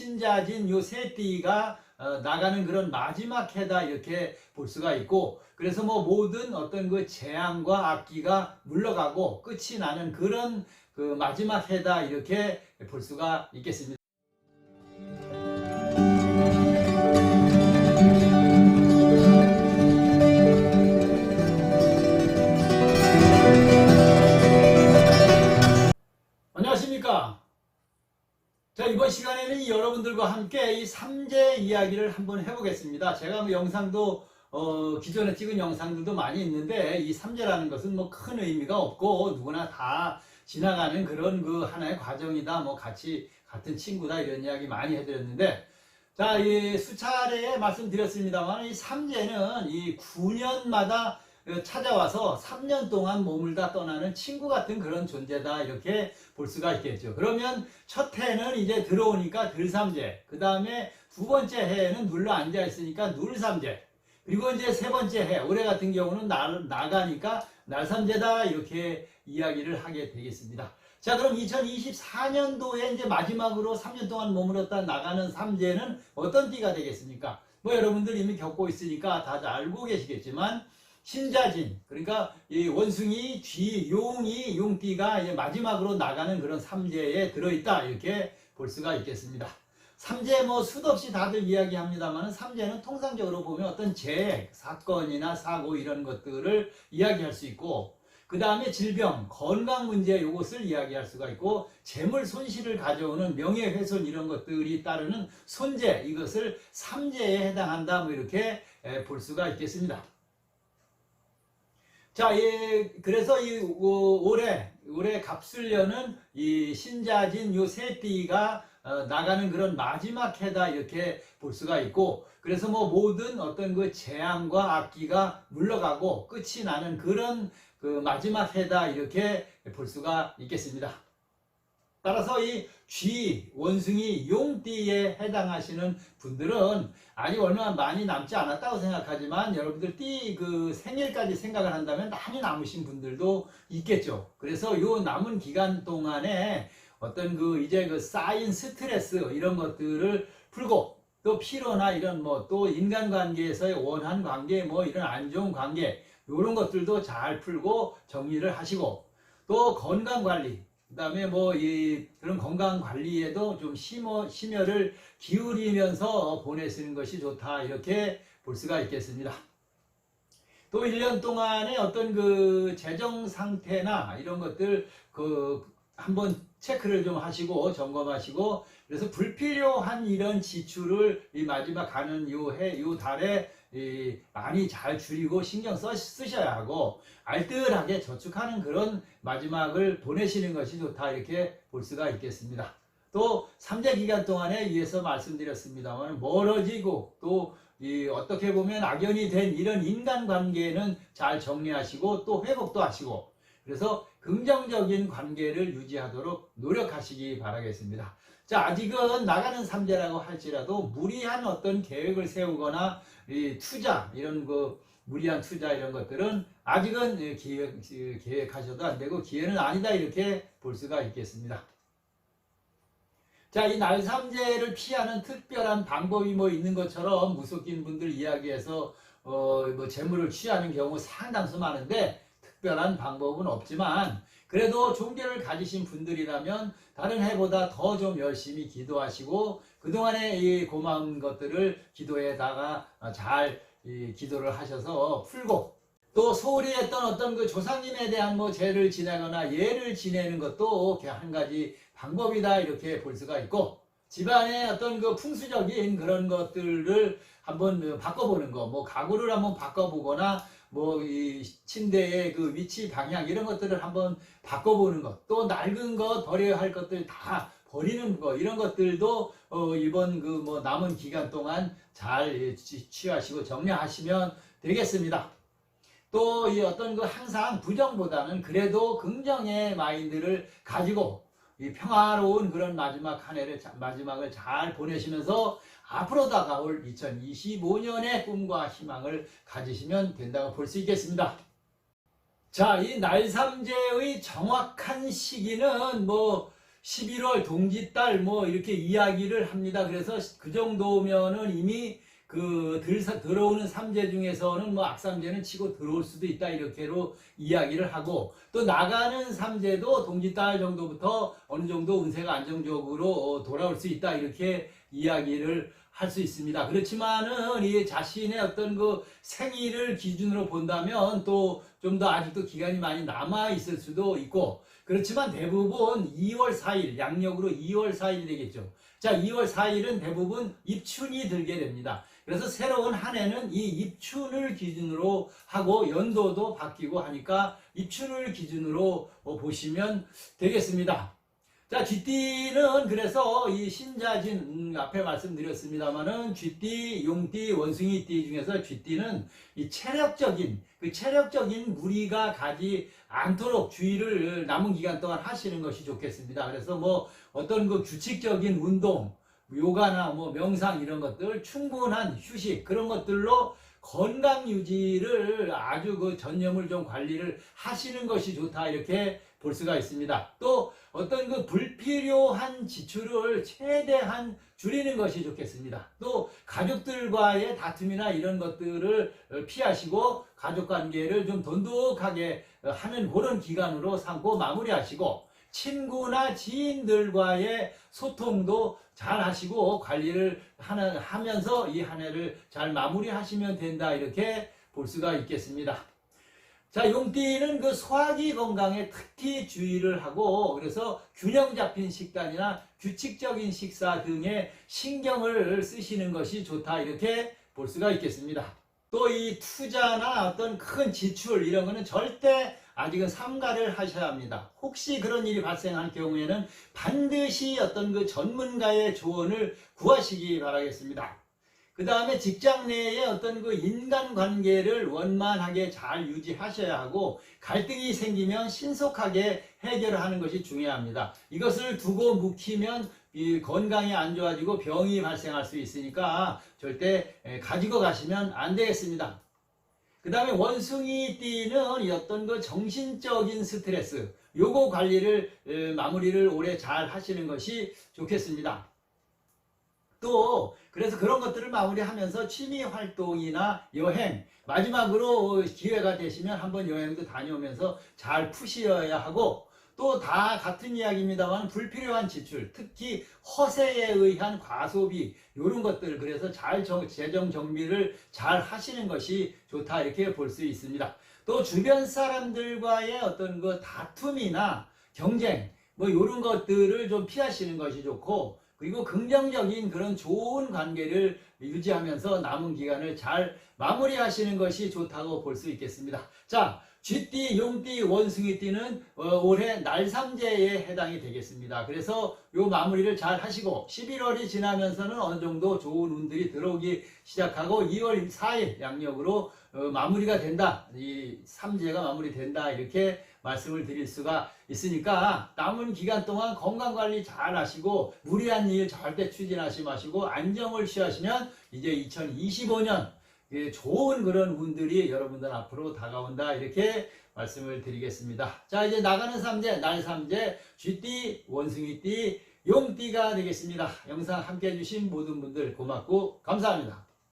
신자진 요 새띠가 나가는 그런 마지막 해다 이렇게 볼 수가 있고, 그래서 뭐 모든 어떤 그 재앙과 악기가 물러가고 끝이 나는 그런 그 마지막 해다 이렇게 볼 수가 있겠습니다. 안녕하십니까? 자, 이번 시간에는 여러분들과 함께 이 삼재 이야기를 한번 해보겠습니다. 제가 뭐 영상도 기존에 찍은 영상들도 많이 있는데, 이 삼재라는 것은 뭐 큰 의미가 없고 누구나 다 지나가는 그런 그 하나의 과정이다, 뭐 같이 같은 친구다, 이런 이야기 많이 해드렸는데, 자, 이 수차례 말씀드렸습니다만, 이 삼재는 이 9년마다 찾아와서 3년 동안 머물다 떠나는 친구 같은 그런 존재다, 이렇게 볼 수가 있겠죠. 그러면 첫 해는 이제 들어오니까 들삼재, 그 다음에 두 번째 해에는 눌러 앉아 있으니까 눌삼재, 그리고 이제 세 번째 해, 올해 같은 경우는 나가니까 날삼재다, 이렇게 이야기를 하게 되겠습니다. 자, 그럼 2024년도에 이제 마지막으로 3년 동안 머물렀다 나가는 삼재는 어떤 띠가 되겠습니까? 뭐 여러분들 이미 겪고 있으니까 다들 알고 계시겠지만, 신자진, 그러니까 이 원숭이, 쥐, 용이, 용띠가 이제 마지막으로 나가는 그런 삼재에 들어있다, 이렇게 볼 수가 있겠습니다. 삼재 뭐 수도 없이 다들 이야기합니다만, 삼재는 통상적으로 보면 어떤 재해, 사건이나 사고 이런 것들을 이야기할 수 있고, 그 다음에 질병, 건강 문제 요것을 이야기할 수가 있고, 재물 손실을 가져오는 명예훼손 이런 것들이 따르는 손재, 이것을 삼재에 해당한다, 뭐 이렇게 볼 수가 있겠습니다. 자, 그래서 올해 갑술년은 이 신자진 요 새띠가 나가는 그런 마지막 해다, 이렇게 볼 수가 있고, 그래서 뭐 모든 어떤 그 재앙과 악기가 물러가고 끝이 나는 그런 그 마지막 해다, 이렇게 볼 수가 있겠습니다. 따라서 이 쥐, 원숭이, 용띠에 해당하시는 분들은 아직 얼마 많이 남지 않았다고 생각하지만, 여러분들 띠 그 생일까지 생각을 한다면 많이 남으신 분들도 있겠죠. 그래서 요 남은 기간 동안에 어떤 그 이제 그 쌓인 스트레스 이런 것들을 풀고, 또 피로나 이런 뭐 또 인간관계에서의 원한 관계, 뭐 이런 안 좋은 관계, 이런 것들도 잘 풀고 정리를 하시고, 또 건강관리, 그 다음에 뭐 그런 건강관리에도 좀 심혈을 기울이면서 보내시는 것이 좋다, 이렇게 볼 수가 있겠습니다. 또 1년 동안의 어떤 그 재정 상태나 이런 것들 한번 체크를 좀 하시고 점검하시고, 그래서 불필요한 이런 지출을 이 마지막 가는 요 달에 많이 잘 줄이고 신경 쓰셔야 하고, 알뜰하게 저축하는 그런 마지막을 보내시는 것이 좋다, 이렇게 볼 수가 있겠습니다. 또 삼재 기간 동안에 위에서 말씀드렸습니다만, 멀어지고 또 어떻게 보면 악연이 된 이런 인간관계는 잘 정리하시고 또 회복도 하시고, 그래서 긍정적인 관계를 유지하도록 노력하시기 바라겠습니다. 자, 아직은 나가는 삼재라고 할지라도 무리한 어떤 계획을 세우거나 투자, 이런 무리한 투자 이런 것들은 아직은 계획하셔도 안 되고 기회는 아니다, 이렇게 볼 수가 있겠습니다. 자, 이 날삼재를 피하는 특별한 방법이 뭐 있는 것처럼 무속인 분들 이야기에서 뭐 재물을 취하는 경우 상당수 많은데, 특별한 방법은 없지만 그래도 종교를 가지신 분들이라면 다른 해보다 더 좀 열심히 기도하시고, 그동안의 이 고마운 것들을 기도에다가 잘 기도를 하셔서 풀고, 또 소홀히 했던 어떤 그 조상님에 대한 뭐 제를 지내거나 예를 지내는 것도 한 가지 방법이다, 이렇게 볼 수가 있고, 집안의 어떤 그 풍수적인 그런 것들을 한번 바꿔보는 거, 뭐 가구를 한번 바꿔보거나, 뭐 이 침대의 그 위치 방향 이런 것들을 한번 바꿔보는 것, 또 낡은 것 버려야 할 것들 다 버리는 거, 이런 것들도 이번 그 뭐 남은 기간 동안 잘 취하시고 정리하시면 되겠습니다. 또 이 어떤 그 항상 부정보다는 그래도 긍정의 마인드를 가지고 이 평화로운 그런 마지막을 잘 보내시면서 앞으로 다가올 2025년의 꿈과 희망을 가지시면 된다고 볼 수 있겠습니다. 자, 이 날삼재의 정확한 시기는 뭐 11월 동짓달 뭐 이렇게 이야기를 합니다. 그래서 그 정도면은 이미 그 들어오는 삼재 중에서는 뭐 악삼재는 치고 들어올 수도 있다 이렇게로 이야기를 하고, 또 나가는 삼재도 동짓달 정도부터 어느 정도 운세가 안정적으로 돌아올 수 있다 이렇게 이야기를 할 수 있습니다. 그렇지만은 이 자신의 어떤 그 생일을 기준으로 본다면 또 좀 더 아직도 기간이 많이 남아 있을 수도 있고, 그렇지만 대부분 2월 4일, 양력으로 2월 4일 되겠죠. 자, 2월 4일은 대부분 입춘이 들게 됩니다. 그래서 새로운 한 해는 이 입춘을 기준으로 하고 연도도 바뀌고 하니까 입춘을 기준으로 보시면 되겠습니다. 자, 쥐띠는 그래서 이 신자진, 앞에 말씀드렸습니다만은 쥐띠, 용띠, 원숭이띠 중에서 쥐띠는 이 체력적인 무리가 가지 않도록 주의를 남은 기간 동안 하시는 것이 좋겠습니다. 그래서 뭐 어떤 그 규칙적인 운동, 요가나 뭐 명상 이런 것들, 충분한 휴식, 그런 것들로 건강 유지를 아주 그 전념을 좀 관리를 하시는 것이 좋다 이렇게 볼 수가 있습니다. 또 어떤 그 불필요한 지출을 최대한 줄이는 것이 좋겠습니다. 또 가족들과의 다툼이나 이런 것들을 피하시고 가족 관계를 좀 돈독하게 하는 그런 기간으로 삼고 마무리하시고, 친구나 지인들과의 소통도 잘 하시고 관리를 하면서 이 한 해를 잘 마무리하시면 된다 이렇게 볼 수가 있겠습니다. 자, 용띠는 그 소화기 건강에 특히 주의를 하고, 그래서 균형 잡힌 식단이나 규칙적인 식사 등에 신경을 쓰시는 것이 좋다 이렇게 볼 수가 있겠습니다. 또 이 투자나 어떤 큰 지출 이런 거는 절대 아직은 삼가를 하셔야 합니다. 혹시 그런 일이 발생할 경우에는 반드시 어떤 그 전문가의 조언을 구하시기 바라겠습니다. 그 다음에 직장 내의 어떤 그 인간관계를 원만하게 잘 유지하셔야 하고, 갈등이 생기면 신속하게 해결하는 것이 중요합니다. 이것을 두고 묵히면 이 건강이 안 좋아지고 병이 발생할 수 있으니까 절대 가지고 가시면 안 되겠습니다. 그 다음에 원숭이띠는 어떤 그 정신적인 스트레스, 요거 관리를 마무리를 올해 잘 하시는 것이 좋겠습니다. 또 그래서 그런 것들을 마무리하면서 취미 활동이나 여행, 마지막으로 기회가 되시면 한번 여행도 다녀오면서 잘 푸셔야 하고, 또 다 같은 이야기입니다만 불필요한 지출, 특히 허세에 의한 과소비 이런 것들, 그래서 잘 재정 정비를 잘 하시는 것이 좋다 이렇게 볼 수 있습니다. 또 주변 사람들과의 어떤 그 다툼이나 경쟁 뭐 이런 것들을 좀 피하시는 것이 좋고, 그리고 긍정적인 그런 좋은 관계를 유지하면서 남은 기간을 잘 마무리하시는 것이 좋다고 볼 수 있겠습니다. 자, 쥐띠, 용띠, 원숭이띠는 올해 날삼재에 해당이 되겠습니다. 그래서 요 마무리를 잘 하시고 11월이 지나면서는 어느 정도 좋은 운들이 들어오기 시작하고 2월 4일 양력으로 마무리가 된다. 이 삼재가 마무리된다. 이렇게 말씀을 드릴 수가 있으니까 남은 기간 동안 건강관리 잘 하시고 무리한 일 절대 추진하지 마시고 안정을 취하시면 이제 2025년 좋은 그런 운들이 여러분들 앞으로 다가온다 이렇게 말씀을 드리겠습니다. 자, 이제 나가는 삼재, 날 삼재, 쥐띠, 원숭이띠, 용띠가 되겠습니다. 영상 함께 해주신 모든 분들 고맙고 감사합니다.